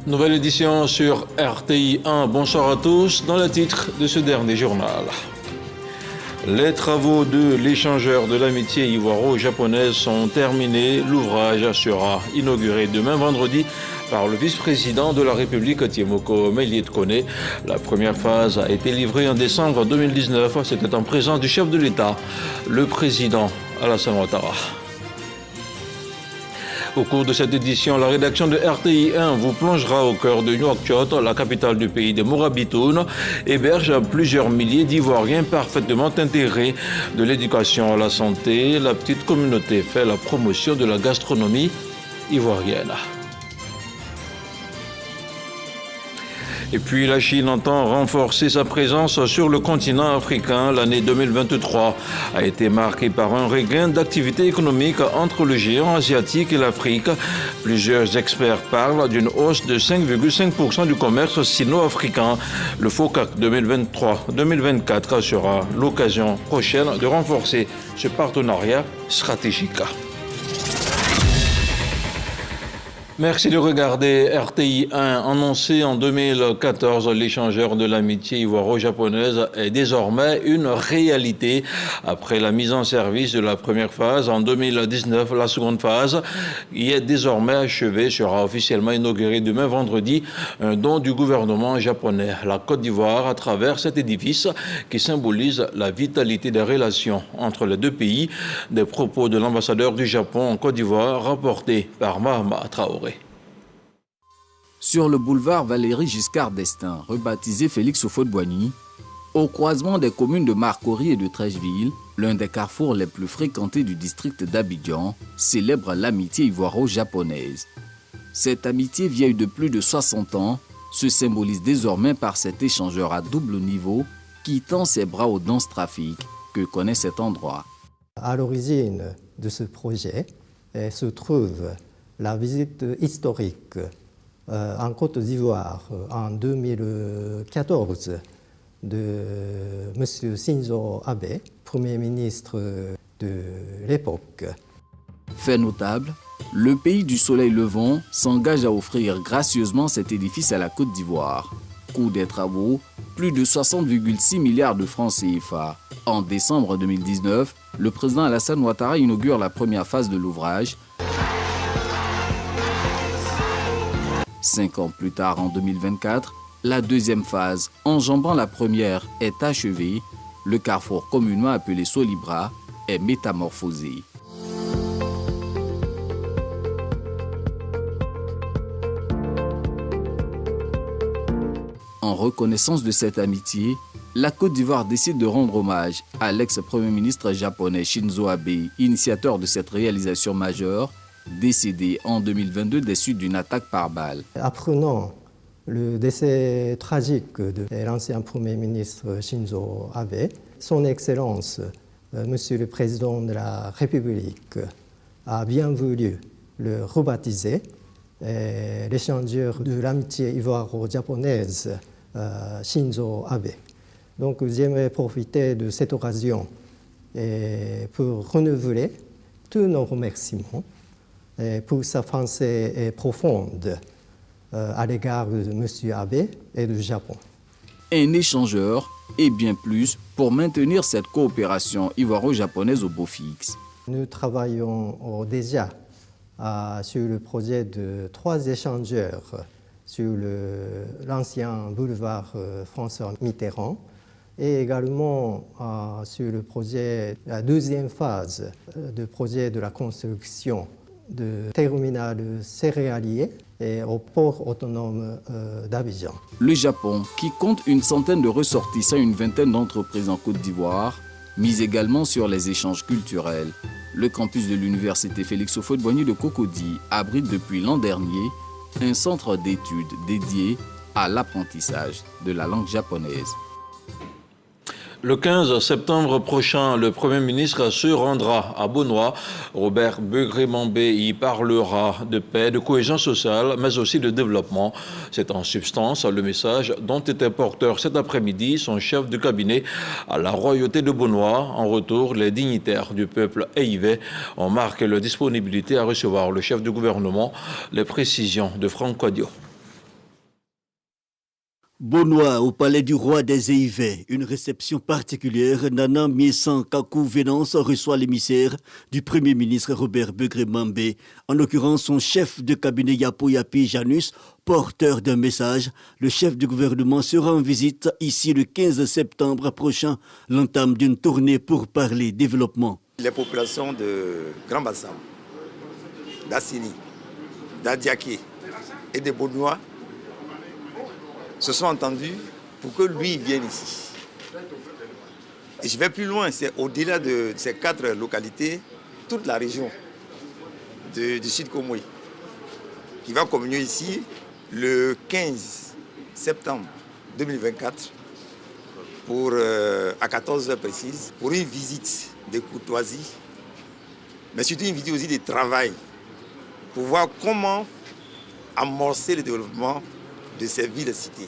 Nouvelle édition sur RTI 1. Bonsoir à tous. Dans le titre de ce dernier journal. Les travaux de l'échangeur de l'amitié ivoiro-japonaise sont terminés. L'ouvrage sera inauguré demain vendredi par le vice-président de la République, Tiemoko Méliès Koné. La première phase a été livrée en décembre 2019. C'était en présence du chef de l'État, le président Alassane Ouattara. Au cours de cette édition, la rédaction de RTI 1 vous plongera au cœur de Nouakchott, la capitale du pays des Mourabitoun, héberge plusieurs milliers d'Ivoiriens parfaitement intégrés de l'éducation à la santé. La petite communauté fait la promotion de la gastronomie ivoirienne. Et puis la Chine entend renforcer sa présence sur le continent africain. L'année 2023 a été marquée par un regain d'activité économique entre le géant asiatique et l'Afrique. Plusieurs experts parlent d'une hausse de 5,5% du commerce sino-africain. Le FOCAC 2023-2024 sera l'occasion prochaine de renforcer ce partenariat stratégique. Merci de regarder RTI 1. Annoncé en 2014, l'échangeur de l'amitié ivoiro-japonaise est désormais une réalité. Après la mise en service de la première phase, en 2019, la seconde phase y est désormais achevée, sera officiellement inaugurée demain vendredi, un don du gouvernement japonais. La Côte d'Ivoire, à travers cet édifice qui symbolise la vitalité des relations entre les deux pays, des propos de l'ambassadeur du Japon en Côte d'Ivoire, rapportés par Mahama Traoré. Sur le boulevard Valéry Giscard d'Estaing, rebaptisé Félix Houphouët-Boigny, au croisement des communes de Marcory et de Trècheville, l'un des carrefours les plus fréquentés du district d'Abidjan, célèbre l'amitié ivoiro-japonaise. Cette amitié vieille de plus de 60 ans se symbolise désormais par cet échangeur à double niveau qui tend ses bras au dense trafic que connaît cet endroit. À l'origine de ce projet se trouve la visite historique en Côte d'Ivoire en 2014 de M. Shinzo Abe, Premier ministre de l'époque. Fait notable, le pays du soleil levant s'engage à offrir gracieusement cet édifice à la Côte d'Ivoire. Coût des travaux, plus de 60,6 milliards de francs CFA. En décembre 2019, le président Alassane Ouattara inaugure la première phase de l'ouvrage. 5 ans plus tard, en 2024, la deuxième phase, enjambant la première, est achevée. Le carrefour communément appelé Solibra est métamorphosé. En reconnaissance de cette amitié, la Côte d'Ivoire décide de rendre hommage à l'ex-premier ministre japonais Shinzo Abe, initiateur de cette réalisation majeure, décédé en 2022 des suites d'une attaque par balle. Apprenant le décès tragique de l'ancien Premier ministre Shinzo Abe, Son Excellence, Monsieur le Président de la République, a bien voulu le rebaptiser l'échangeur de l'amitié ivoiro-japonaise Shinzo Abe. Donc j'aimerais profiter de cette occasion pour renouveler tous nos remerciements pour sa pensée profonde à l'égard de M. Abe et du Japon. Un échangeur et bien plus pour maintenir cette coopération ivoiro-japonaise au beau fixe. Nous travaillons déjà sur le projet de 3 échangeurs sur l'ancien boulevard François Mitterrand et également sur le projet, la deuxième phase du projet de la construction de terminal céréalier et au port autonome d'Abidjan. Le Japon, qui compte une centaine de ressortissants et une vingtaine d'entreprises en Côte d'Ivoire, mise également sur les échanges culturels. Le campus de l'université Félix Houphouët-Boigny de Cocody abrite depuis l'an dernier un centre d'études dédié à l'apprentissage de la langue japonaise. Le 15 septembre prochain, le Premier ministre se rendra à Bonois. Robert Begré-Mambé y parlera de paix, de cohésion sociale, mais aussi de développement. C'est en substance le message dont était porteur cet après-midi son chef de cabinet à la royauté de Bonois. En retour, les dignitaires du peuple haïvé ont marqué leur disponibilité à recevoir le chef du gouvernement. Les précisions de Franck Quadio. Bonois au palais du roi des Eivets, une réception particulière. Nana Miesan Kakou Venance reçoit l'émissaire du Premier ministre Robert Begré-Mambé, en l'occurrence son chef de cabinet Yapo Yapi Janus, porteur d'un message. Le chef du gouvernement sera en visite ici le 15 septembre prochain, l'entame d'une tournée pour parler développement. Les populations de Grand Bassam, d'Assini, d'Adiaké et des Bonois se sont entendus pour que lui vienne ici. Et je vais plus loin, c'est au-delà de ces 4 localités, toute la région du Sud Komoui, qui va communier ici le 15 septembre 2024 à 14h précises, pour une visite de courtoisie, mais surtout une visite aussi de travail, pour voir comment amorcer le développement de ces villes-cités.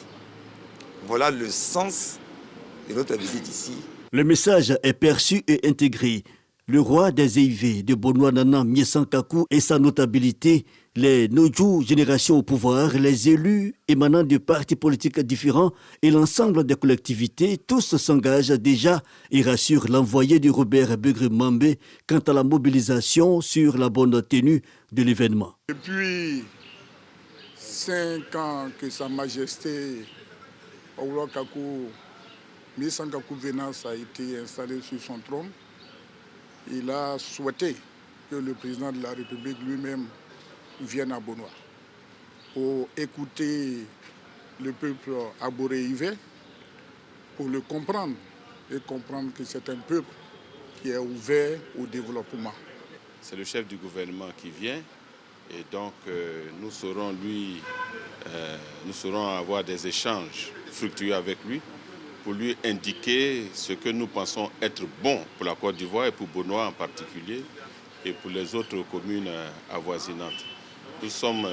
Voilà le sens de notre visite ici. Le message est perçu et intégré. Le roi des Eivets de Bonois Nana Miesan Kakou et sa notabilité, les Noju générations au pouvoir, les élus émanant de partis politiques différents et l'ensemble des collectivités, tous s'engagent déjà et rassurent l'envoyé de Robert Begré-Mambé quant à la mobilisation sur la bonne tenue de l'événement. Depuis 5 ans que Sa Majesté Aoura Kakou, Miesan Kakou Venance a été installé sur son trône, il a souhaité que le président de la République lui-même vienne à Bonois pour écouter le peuple aboréivé, pour le comprendre et comprendre que c'est un peuple qui est ouvert au développement. C'est le chef du gouvernement qui vient et donc nous saurons avoir des échanges fructueux avec lui pour lui indiquer ce que nous pensons être bon pour la Côte d'Ivoire et pour Bonois en particulier et pour les autres communes avoisinantes. Nous sommes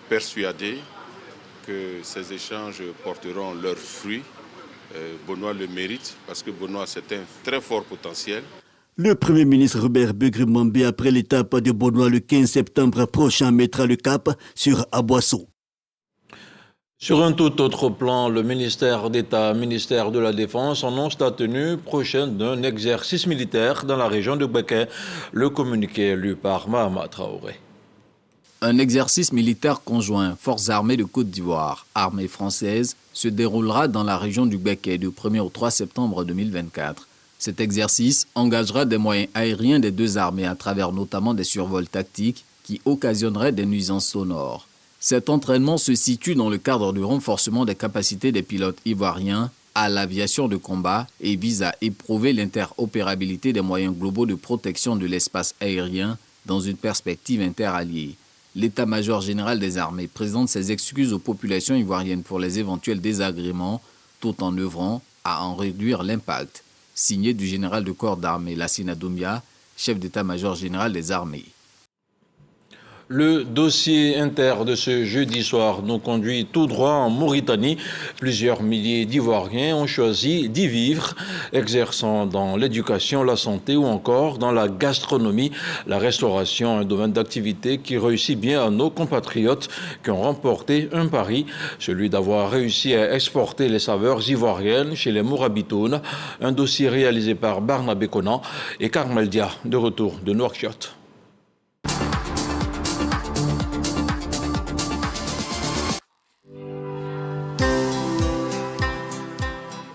persuadés que ces échanges porteront leurs fruits. Bonois le mérite parce que Bonois c'est un très fort potentiel. Le Premier ministre Robert Begré-Mambé, après l'étape de Bonois le 15 septembre prochain, mettra le cap sur Aboissou. Sur un tout autre plan, le ministère d'État, ministère de la Défense, annonce la tenue prochaine d'un exercice militaire dans la région de Beké. Le communiqué lu par Mahama Traoré. Un exercice militaire conjoint, Forces armées de Côte d'Ivoire, armée française, se déroulera dans la région du Beké du 1er au 3 septembre 2024. Cet exercice engagera des moyens aériens des deux armées à travers notamment des survols tactiques qui occasionneraient des nuisances sonores. Cet entraînement se situe dans le cadre du renforcement des capacités des pilotes ivoiriens à l'aviation de combat et vise à éprouver l'interopérabilité des moyens globaux de protection de l'espace aérien dans une perspective interalliée. L'état-major général des armées présente ses excuses aux populations ivoiriennes pour les éventuels désagréments, tout en œuvrant à en réduire l'impact. Signé du général de corps d'armée Lassina Doumbia, chef d'état-major général des armées. Le dossier inter de ce jeudi soir nous conduit tout droit en Mauritanie. Plusieurs milliers d'Ivoiriens ont choisi d'y vivre, exerçant dans l'éducation, la santé ou encore dans la gastronomie. La restauration, un domaine d'activité qui réussit bien à nos compatriotes qui ont remporté un pari, celui d'avoir réussi à exporter les saveurs ivoiriennes chez les Mourabitounes. Un dossier réalisé par Barnabé Conan et Carmel Dia, de retour de Nouakchott.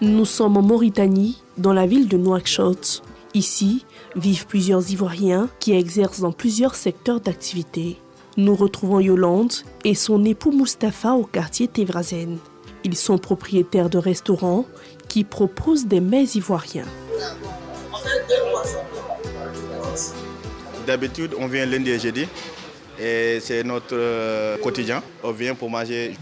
Nous sommes en Mauritanie, dans la ville de Nouakchott. Ici, vivent plusieurs Ivoiriens qui exercent dans plusieurs secteurs d'activité. Nous retrouvons Yolande et son époux Mustapha au quartier Tevrazen. Ils sont propriétaires de restaurants qui proposent des mets ivoiriens. D'habitude, on vient lundi et jeudi. Et c'est notre quotidien. On vient pour manger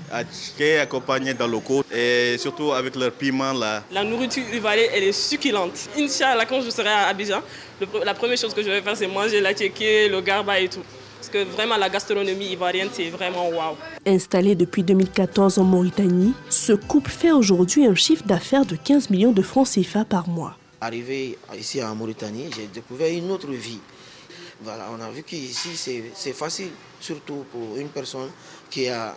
accompagné dans le locaux et surtout avec leur piment là. La nourriture ivoirienne, elle est succulente. Inch'Allah, quand je serai à Abidjan, la première chose que je vais faire, c'est manger la tchéké, le garba et tout. Parce que vraiment, la gastronomie ivoirienne, c'est vraiment waouh. Installé depuis 2014 en Mauritanie, ce couple fait aujourd'hui un chiffre d'affaires de 15 millions de francs CFA par mois. Arrivé ici en Mauritanie, j'ai découvert une autre vie. Voilà, on a vu qu'ici c'est facile, surtout pour une personne qui a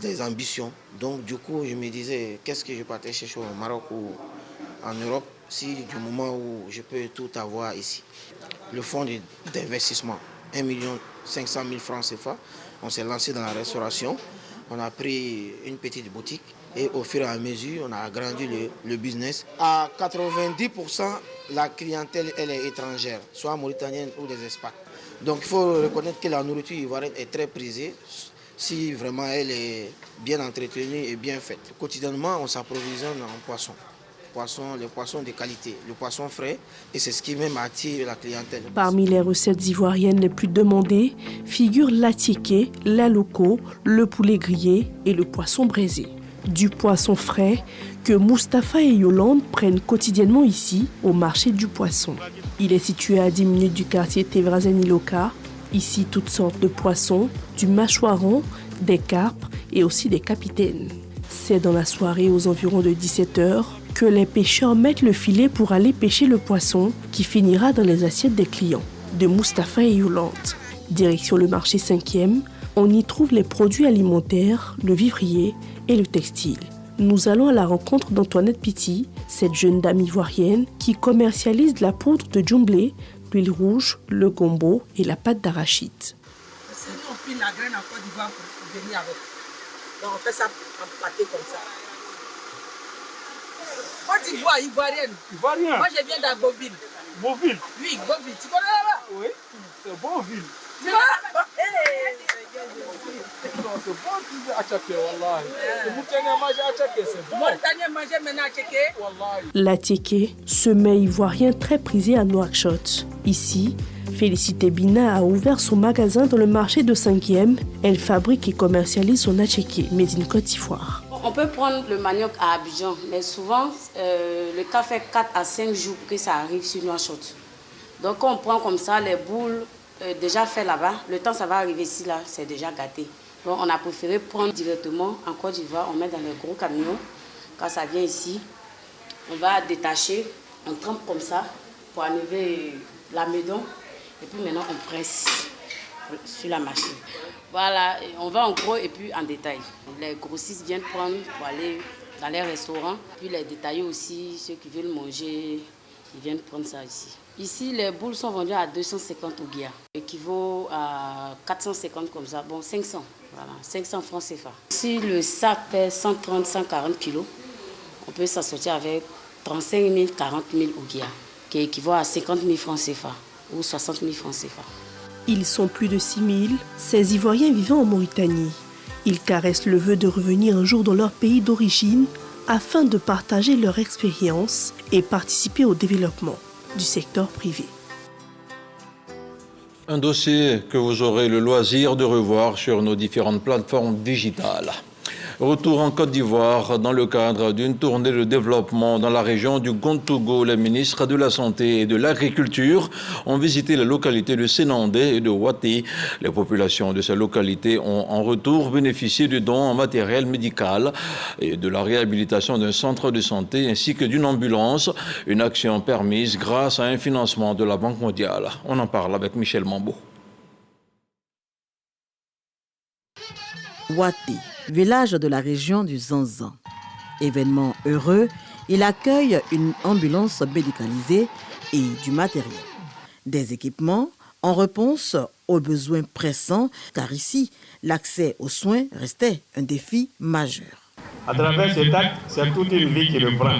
des ambitions. Donc du coup, je me disais, qu'est-ce que je partais chercher au Maroc ou en Europe si du moment où je peux tout avoir ici. Le fonds d'investissement, 1 500 000 francs CFA, on s'est lancé dans la restauration, on a pris une petite boutique et au fur et à mesure, on a agrandi le business. À 90%, la clientèle elle est étrangère, soit mauritanienne ou des expats. Donc il faut reconnaître que la nourriture ivoirienne est très prisée si vraiment elle est bien entretenue et bien faite. Quotidiennement, on s'approvisionne en poisson. Les poissons de qualité, le poisson frais, et c'est ce qui même attire la clientèle. Parmi les recettes ivoiriennes les plus demandées figurent l'attiéké, la loco, le poulet grillé et le poisson braisé. Du poisson frais que Mustapha et Yolande prennent quotidiennement ici au marché du poisson. Il est situé à 10 minutes du quartier Tevrazeni-Loka. Ici, toutes sortes de poissons, du mâchoiron, des carpes et aussi des capitaines. C'est dans la soirée aux environs de 17h que les pêcheurs mettent le filet pour aller pêcher le poisson qui finira dans les assiettes des clients. De Mustapha et Yolande. Direction le marché 5e, on y trouve les produits alimentaires, le vivrier et le textile. Nous allons à la rencontre d'Antoinette Piti, cette jeune dame ivoirienne qui commercialise la poudre de djumblé, l'huile rouge, le gombo et la pâte d'arachide. Nous, on pile la graine en Côte d'Ivoire pour venir avec. Donc on fait ça en pâté comme ça. Côte d'Ivoire, ivoirienne. Ivoirienne. Moi je viens d'Agboville. Beauville. Oui, Beauville. Tu connais là-bas? Oui, c'est Beauville. Tu vois? C'est bon tu à Tchaké, wallah. Le Mauritaniens mangent à Tchaké, c'est bon. Mauritaniens mangent maintenant à Tchaké. Wallah. L'attiéké, ce mets ivoirien très prisé à Nouakchott. Ici, Félicité Bina a ouvert son magasin dans le marché de 5e. Elle fabrique et commercialise son attiéké, made in Côte d'Ivoire. On peut prendre le manioc à Abidjan, mais souvent, le cas fait 4 à 5 jours que ça arrive sur Nouakchott. Donc quand on prend comme ça les boules déjà faites là-bas, le temps ça va arriver ici, là, c'est déjà gâté. Donc on a préféré prendre directement en Côte d'Ivoire, on met dans les gros camions. Quand ça vient ici, on va détacher, on trempe comme ça pour enlever l'amidon. Et puis maintenant on presse sur la machine. Voilà, on va en gros et puis en détail. Les grossistes viennent prendre pour aller dans les restaurants. Puis les détaillés aussi, ceux qui veulent manger, ils viennent prendre ça ici. Ici, les boules sont vendues à 250 ouguiya, équivaut à 450 comme ça. Bon, 500, voilà, 500 francs CFA. Si le sac pèse 130-140 kilos, on peut s'en sortir avec 35 000, 40 000 ouguiya, qui équivaut à 50 000 francs CFA ou 60 000 francs CFA. Ils sont plus de 6 000, ces Ivoiriens vivant en Mauritanie. Ils caressent le vœu de revenir un jour dans leur pays d'origine afin de partager leur expérience et participer au développement du secteur privé. Un dossier que vous aurez le loisir de revoir sur nos différentes plateformes digitales. Retour en Côte d'Ivoire dans le cadre d'une tournée de développement dans la région du Gontougo. Les ministres de la Santé et de l'Agriculture ont visité les localités de Sénandé et de Ouaté. Les populations de ces localités ont en retour bénéficié de dons en matériel médical et de la réhabilitation d'un centre de santé ainsi que d'une ambulance. Une action permise grâce à un financement de la Banque mondiale. On en parle avec Michel Mambo. Ouaté, village de la région du Zanzan. Événement heureux, il accueille une ambulance médicalisée et du matériel. Des équipements en réponse aux besoins pressants, car ici, l'accès aux soins restait un défi majeur. À travers cet acte, c'est toute une vie qui reprend.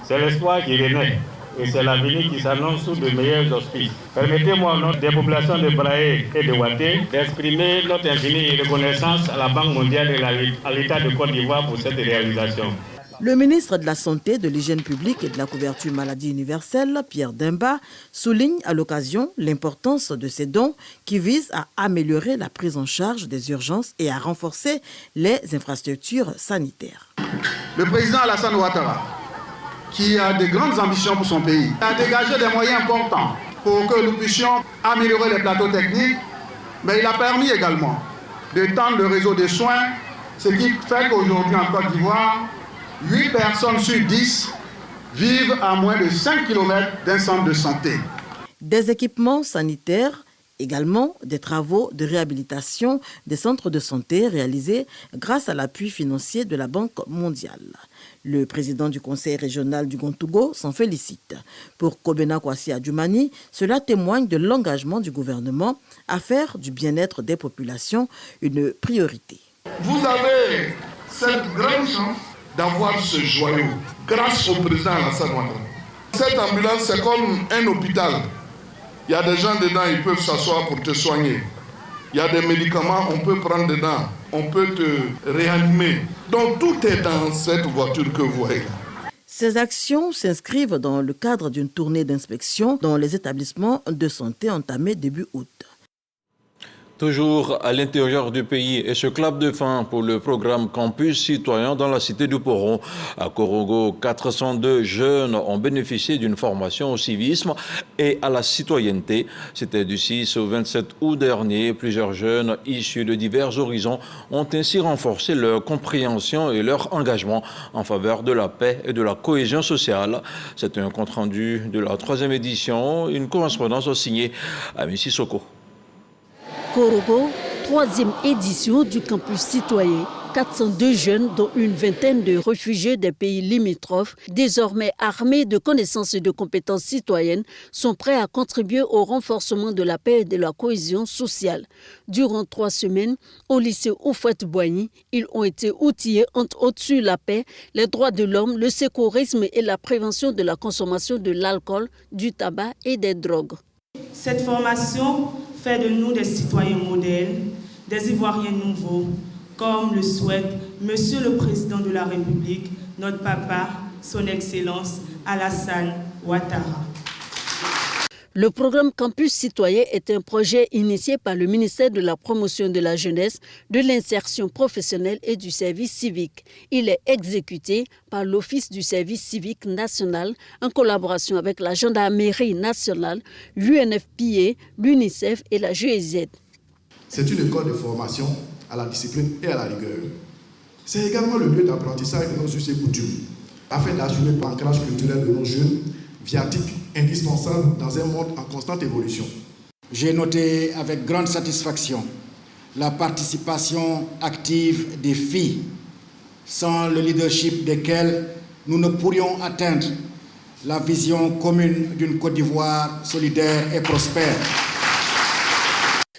C'est l'espoir qui renaît. Et c'est l'avenir qui s'annonce sous de meilleurs auspices. Permettez-moi, au nom des populations de Braé et de Ouaté, d'exprimer notre infinie reconnaissance à la Banque mondiale et à l'État de Côte d'Ivoire pour cette réalisation. Le ministre de la Santé, de l'Hygiène publique et de la couverture maladie universelle, Pierre Demba, souligne à l'occasion l'importance de ces dons qui visent à améliorer la prise en charge des urgences et à renforcer les infrastructures sanitaires. Le président Alassane Ouattara, qui a de grandes ambitions pour son pays, a dégagé des moyens importants pour que nous puissions améliorer les plateaux techniques, mais il a permis également d'étendre le réseau de soins, ce qui fait qu'aujourd'hui en Côte d'Ivoire, 8 personnes sur 10 vivent à moins de 5 km d'un centre de santé. Des équipements sanitaires Également des travaux de réhabilitation des centres de santé réalisés grâce à l'appui financier de la Banque mondiale. Le président du conseil régional du Gontougo s'en félicite. Pour Kobena Kwasi Adjumani, cela témoigne de l'engagement du gouvernement à faire du bien-être des populations une priorité. Vous avez cette grande chance d'avoir ce joyau grâce au président Alassane Ouattara. Cette ambulance, c'est comme un hôpital. Il y a des gens dedans, ils peuvent s'asseoir pour te soigner. Il y a des médicaments, on peut prendre dedans, on peut te réanimer. Donc tout est dans cette voiture que vous voyez. Ces actions s'inscrivent dans le cadre d'une tournée d'inspection dans les établissements de santé entamée début août. Toujours à l'intérieur du pays et ce clap de fin pour le programme Campus Citoyen dans la cité du Poron. À Korogo, 402 jeunes ont bénéficié d'une formation au civisme et à la citoyenneté. C'était du 6 au 27 août dernier. Plusieurs jeunes issus de divers horizons ont ainsi renforcé leur compréhension et leur engagement en faveur de la paix et de la cohésion sociale. C'est un compte-rendu de la 3e édition, une correspondance signée à Missy Soko. Korogo, 3e édition du campus citoyen. 402 jeunes, dont une vingtaine de réfugiés des pays limitrophes, désormais armés de connaissances et de compétences citoyennes, sont prêts à contribuer au renforcement de la paix et de la cohésion sociale. Durant 3 semaines, au lycée Houphouët-Boigny, ils ont été outillés entre autres sur la paix, les droits de l'homme, le secourisme et la prévention de la consommation de l'alcool, du tabac et des drogues. Cette formation fait de nous des citoyens modèles, des Ivoiriens nouveaux, comme le souhaite Monsieur le Président de la République, notre papa, son Excellence Alassane Ouattara. Le programme Campus Citoyen est un projet initié par le ministère de la Promotion de la Jeunesse, de l'Insertion professionnelle et du Service civique. Il est exécuté par l'Office du Service civique national en collaboration avec la Gendarmerie nationale, l'UNFPA, l'UNICEF et la GIZ. C'est une école de formation à la discipline et à la rigueur. C'est également le lieu d'apprentissage de nos us et coutumes, afin d'assurer l'ancrage culturel de nos jeunes, viatique indispensable dans un monde en constante évolution. J'ai noté avec grande satisfaction la participation active des filles, sans le leadership desquelles nous ne pourrions atteindre la vision commune d'une Côte d'Ivoire solidaire et prospère.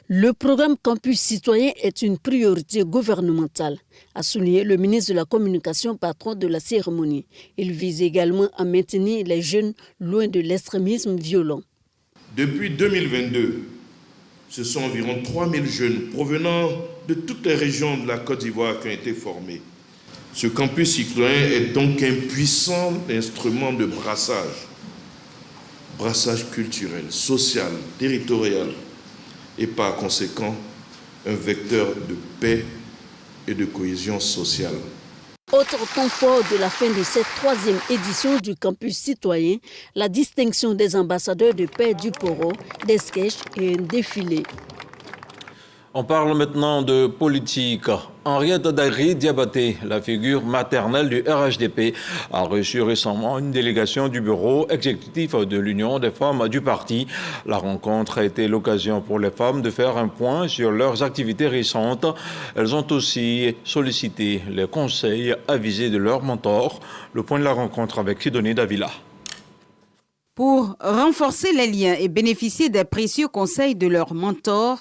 Le programme Campus Citoyen est une priorité gouvernementale, a souligné le ministre de la Communication, patron de la cérémonie. Il vise également à maintenir les jeunes loin de l'extrémisme violent. Depuis 2022, ce sont environ 3000 jeunes provenant de toutes les régions de la Côte d'Ivoire qui ont été formés. Ce campus citoyen est donc un puissant instrument de brassage culturel, social, territorial, et par conséquent un vecteur de paix et de cohésion sociale. Autre temps fort de la fin de cette 3e édition du campus citoyen, la distinction des ambassadeurs de paix du Poro, des sketchs et un défilé. On parle maintenant de politique. Henriette Dagri Diabaté, la figure maternelle du RHDP, a reçu récemment une délégation du bureau exécutif de l'Union des femmes du parti. La rencontre a été l'occasion pour les femmes de faire un point sur leurs activités récentes. Elles ont aussi sollicité les conseils avisés de leurs mentors. Le point de la rencontre avec Sidonie Davila. Pour renforcer les liens et bénéficier des précieux conseils de leurs mentors,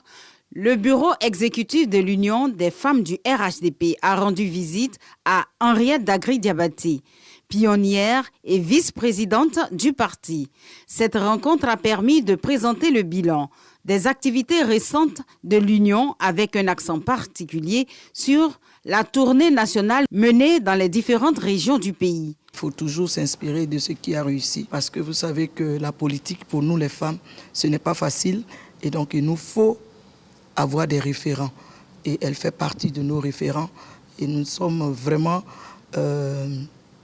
le bureau exécutif de l'Union des femmes du RHDP a rendu visite à Henriette Dagri Diabaté, pionnière et vice-présidente du parti. Cette rencontre a permis de présenter le bilan des activités récentes de l'Union avec un accent particulier sur la tournée nationale menée dans les différentes régions du pays. Il faut toujours s'inspirer de ce qui a réussi parce que vous savez que la politique pour nous les femmes, ce n'est pas facile et donc il nous faut avoir des référents et elle fait partie de nos référents et nous sommes vraiment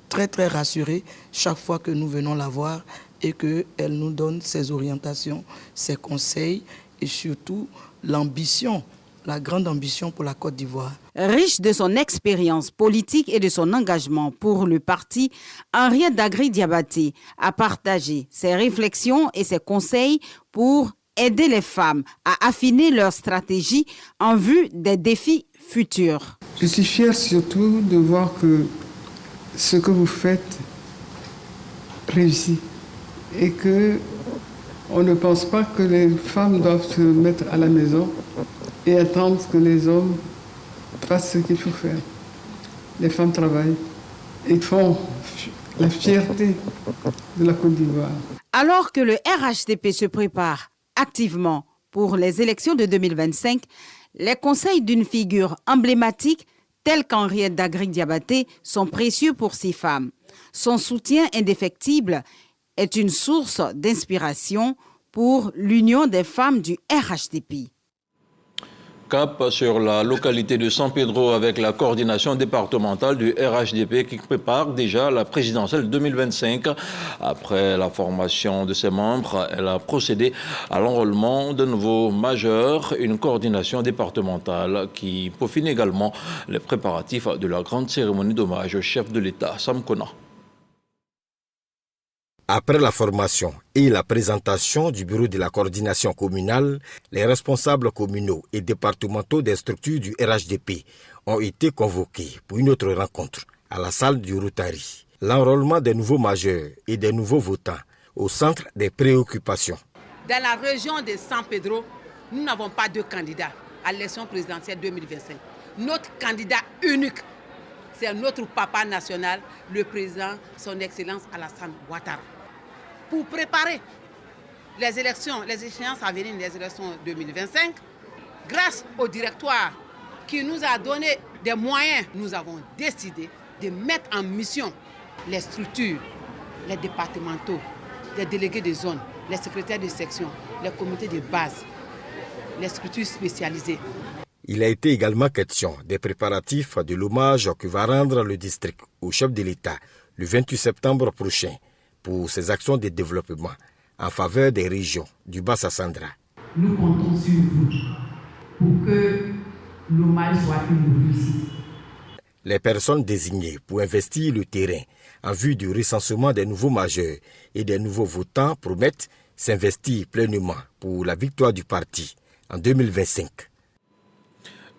très très rassurés chaque fois que nous venons la voir et qu'elle nous donne ses orientations, ses conseils et surtout l'ambition, la grande ambition pour la Côte d'Ivoire. Riche de son expérience politique et de son engagement pour le parti, Henriette Dagri Diabaté a partagé ses réflexions et ses conseils pour aider les femmes à affiner leur stratégie en vue des défis futurs. Je suis fière surtout de voir que ce que vous faites réussit et que on ne pense pas que les femmes doivent se mettre à la maison et attendre que les hommes fassent ce qu'il faut faire. Les femmes travaillent et font la fierté de la Côte d'Ivoire. Alors que le RHDP se prépare activement pour les élections de 2025, les conseils d'une figure emblématique telle qu'Henriette Dagri-Diabaté sont précieux pour ces femmes. Son soutien indéfectible est une source d'inspiration pour l'Union des femmes du RHDP. Cap sur la localité de San Pedro avec la coordination départementale du RHDP qui prépare déjà la présidentielle 2025. Après la formation de ses membres, elle a procédé à l'enrôlement de nouveaux majeurs, une coordination départementale qui peaufine également les préparatifs de la grande cérémonie d'hommage au chef de l'État, Sam Kona. Après la formation et la présentation du bureau de la coordination communale, les responsables communaux et départementaux des structures du RHDP ont été convoqués pour une autre rencontre à la salle du Rotary. L'enrôlement des nouveaux majeurs et des nouveaux votants au centre des préoccupations. Dans la région de San Pedro, nous n'avons pas de candidat à l'élection présidentielle 2025. Notre candidat unique, c'est notre papa national, le président, son Excellence Alassane Ouattara. Pour préparer les élections, les échéances à venir, les élections 2025, grâce au directoire qui nous a donné des moyens, nous avons décidé de mettre en mission les structures, les départementaux, les délégués de zone, les secrétaires de section, les comités de base, les structures spécialisées. Il a été également question des préparatifs de l'hommage que va rendre le district au chef de l'État le 28 septembre prochain pour ses actions de développement en faveur des régions du Bas-Sassandra. Nous comptons sur vous pour que l'hommage soit une réussite. Les personnes désignées pour investir le terrain en vue du recensement des nouveaux majeurs et des nouveaux votants promettent s'investir pleinement pour la victoire du parti en 2025.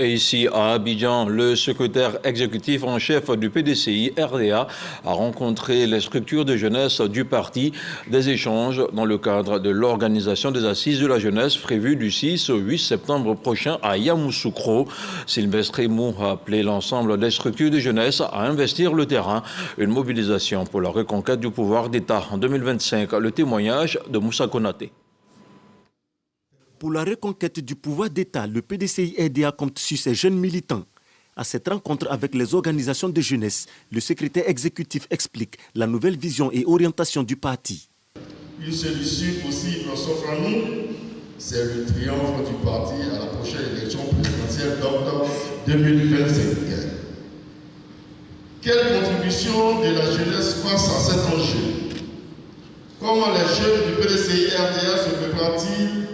Et ici à Abidjan, le secrétaire exécutif en chef du PDCI RDA a rencontré les structures de jeunesse du parti, des échanges dans le cadre de l'organisation des assises de la jeunesse prévues du 6 au 8 septembre prochain à Yamoussoukro. Sylvestre Mou a appelé l'ensemble des structures de jeunesse à investir le terrain, une mobilisation pour la reconquête du pouvoir d'État en 2025. Le témoignage de Moussa Konaté. Pour la reconquête du pouvoir d'État, le PDCI RDA compte sur ses jeunes militants. À cette rencontre avec les organisations de jeunesse, le secrétaire exécutif explique la nouvelle vision et orientation du parti. Une solution possible s'offre à nous, c'est le triomphe du parti à la prochaine élection présidentielle d'octobre 2025. Quelle contribution de la jeunesse face à cet enjeu? Comment les jeunes du PDCI RDA se préparent-ils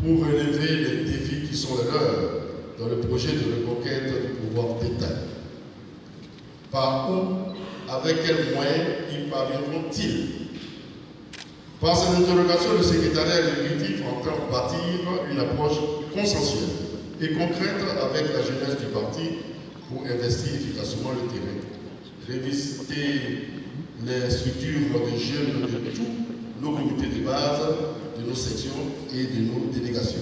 pour relever les défis qui sont les leurs dans le projet de reconquête du pouvoir d'État? Par où, avec quels moyens y parviendront-ils? Par cette interrogation, le secrétariat exécutif entend bâtir une approche consensuelle et concrète avec la jeunesse du parti pour investir efficacement le terrain, révisiter les structures de jeunes de tous nos comités de base, de nos sections et de nos délégations.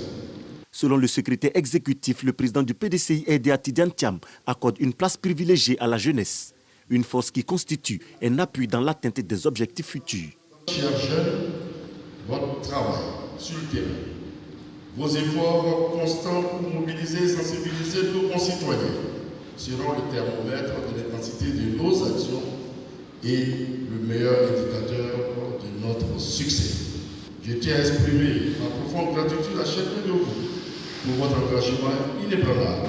Selon le secrétaire exécutif, le président du PDCI RDA Tidiane Thiam accorde une place privilégiée à la jeunesse, une force qui constitue un appui dans l'atteinte des objectifs futurs. Chers jeunes, votre travail sur le terrain, vos efforts constants pour mobiliser et sensibiliser nos concitoyens seront le thermomètre de l'intensité de nos actions et le meilleur indicateur de notre succès. Je tiens à exprimer ma profonde gratitude à chacun de vous pour votre engagement inébranlable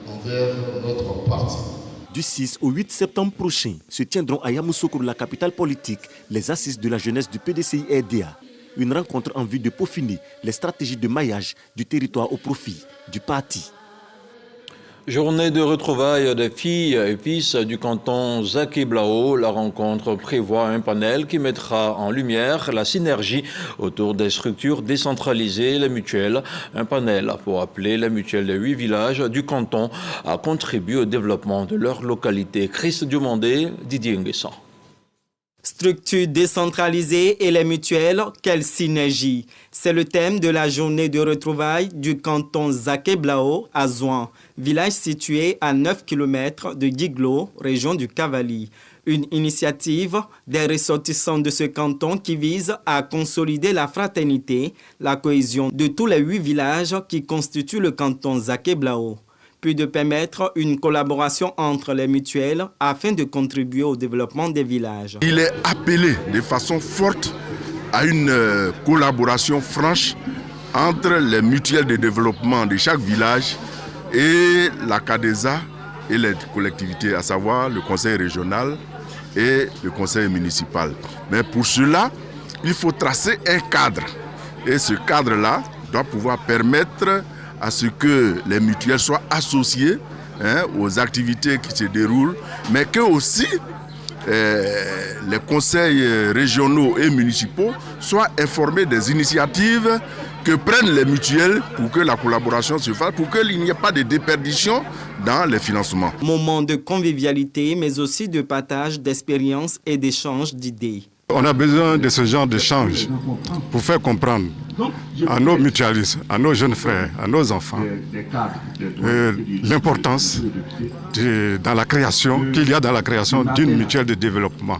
envers notre parti. Du 6 au 8 septembre prochain se tiendront à Yamoussoukro, la capitale politique, les assises de la jeunesse du PDCI RDA. Une rencontre en vue de peaufiner les stratégies de maillage du territoire au profit du parti. Journée de retrouvailles des filles et fils du canton Zaké-Blao. La rencontre prévoit un panel qui mettra en lumière la synergie autour des structures décentralisées, les mutuelles. Un panel pour appeler les mutuelles des 8 villages du canton à contribuer au développement de leur localité. Christ Diomandé, Didier Nguessan. Structure décentralisée et les mutuelles, quelle synergie? C'est le thème de la journée de retrouvailles du canton Zaké-Blao à Zouan, village situé à 9 km de Diglo, région du Cavali. Une initiative des ressortissants de ce canton qui vise à consolider la fraternité, la cohésion de tous les 8 villages qui constituent le canton Zaké-Blao, puis de permettre une collaboration entre les mutuelles afin de contribuer au développement des villages. Il est appelé de façon forte à une collaboration franche entre les mutuelles de développement de chaque village et la CADESA et les collectivités, à savoir le conseil régional et le conseil municipal. Mais pour cela, il faut tracer un cadre. Et ce cadre-là doit pouvoir permettre à ce que les mutuelles soient associées aux activités qui se déroulent, mais que aussi les conseils régionaux et municipaux soient informés des initiatives que prennent les mutuelles pour que la collaboration se fasse, pour qu'il n'y ait pas de déperdition dans les financements. Moment de convivialité, mais aussi de partage d'expériences et d'échange d'idées. On a besoin de ce genre d'échange pour faire comprendre à nos mutualistes, à nos jeunes frères, à nos enfants, l'importance dans la création, qu'il y a dans la création d'une mutuelle de développement.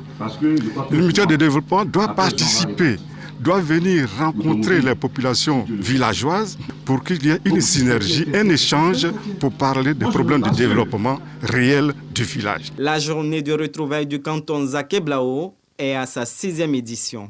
Une mutuelle de développement doit participer, doit venir rencontrer les populations villageoises pour qu'il y ait une synergie, un échange pour parler des problèmes de développement réel du village. La journée de retrouvailles du canton Zaké-Blao est à sa 6e édition.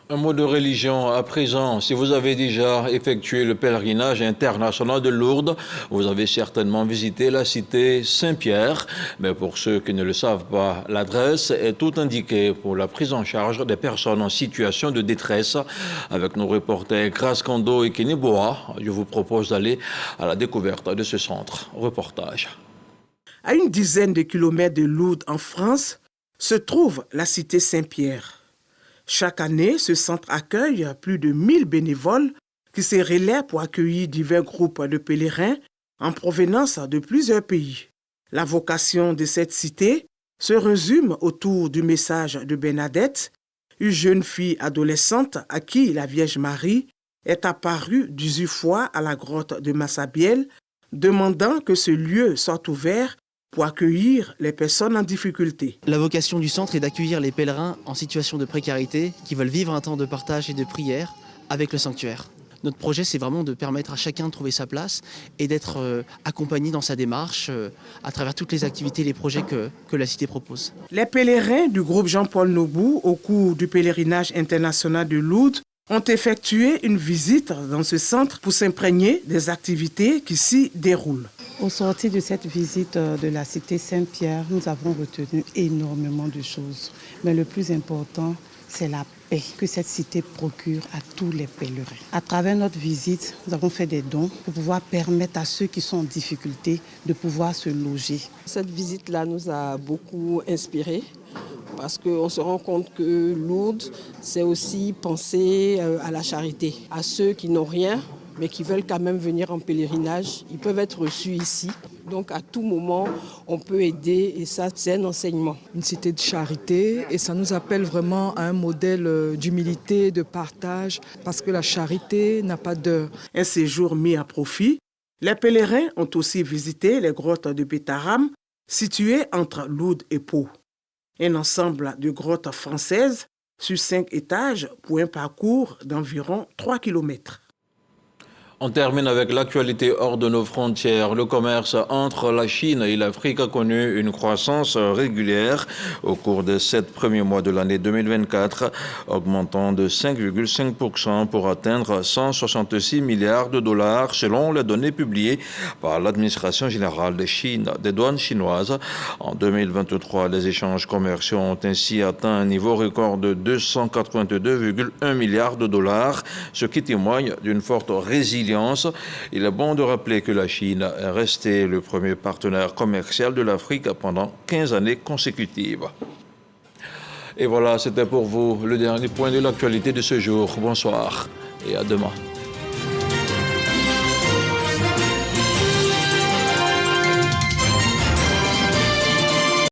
Un mot de religion à présent. Si vous avez déjà effectué le pèlerinage international de Lourdes, vous avez certainement visité la cité Saint-Pierre. Mais pour ceux qui ne le savent pas, l'adresse est tout indiquée pour la prise en charge des personnes en situation de détresse. Avec nos reporters Grace Kando et Kenny Boa, je vous propose d'aller à la découverte de ce centre. Reportage. À une dizaine de kilomètres de Lourdes en France, se trouve la cité Saint-Pierre. Chaque année, ce centre accueille plus de 1000 bénévoles qui se relaient pour accueillir divers groupes de pèlerins en provenance de plusieurs pays. La vocation de cette cité se résume autour du message de Bernadette, une jeune fille adolescente à qui la Vierge Marie est apparue 18 fois à la grotte de Massabielle, demandant que ce lieu soit ouvert pour accueillir les personnes en difficulté. La vocation du centre est d'accueillir les pèlerins en situation de précarité qui veulent vivre un temps de partage et de prière avec le sanctuaire. Notre projet, c'est vraiment de permettre à chacun de trouver sa place et d'être accompagné dans sa démarche à travers toutes les activités et les projets que la cité propose. Les pèlerins du groupe Jean-Paul Nobou, au cours du pèlerinage international de Lourdes, ont effectué une visite dans ce centre pour s'imprégner des activités qui s'y déroulent. Au sortir de cette visite de la cité Saint-Pierre, nous avons retenu énormément de choses. Mais le plus important, c'est la paix que cette cité procure à tous les pèlerins. À travers notre visite, nous avons fait des dons pour pouvoir permettre à ceux qui sont en difficulté de pouvoir se loger. Cette visite-là nous a beaucoup inspirés parce qu'on se rend compte que Lourdes, c'est aussi penser à la charité, à ceux qui n'ont rien, mais qui veulent quand même venir en pèlerinage. Ils peuvent être reçus ici. Donc à tout moment, on peut aider et ça, c'est un enseignement. Une cité de charité et ça nous appelle vraiment à un modèle d'humilité, de partage, parce que la charité n'a pas d'heure. Un séjour mis à profit, les pèlerins ont aussi visité les grottes de Bétaram, situées entre Lourdes et Pau. Un ensemble de grottes françaises sur 5 étages pour un parcours d'environ 3 km. On termine avec l'actualité hors de nos frontières. Le commerce entre la Chine et l'Afrique a connu une croissance régulière au cours des 7 premiers mois de l'année 2024, augmentant de 5,5% pour atteindre 166 milliards de dollars selon les données publiées par l'administration générale de Chine des douanes chinoises. En 2023, les échanges commerciaux ont ainsi atteint un niveau record de 282,1 milliards de dollars, ce qui témoigne d'une forte résilience résilience. Il est bon de rappeler que la Chine est restée le premier partenaire commercial de l'Afrique pendant 15 années consécutives. Et voilà, c'était pour vous le dernier point de l'actualité de ce jour. Bonsoir et à demain.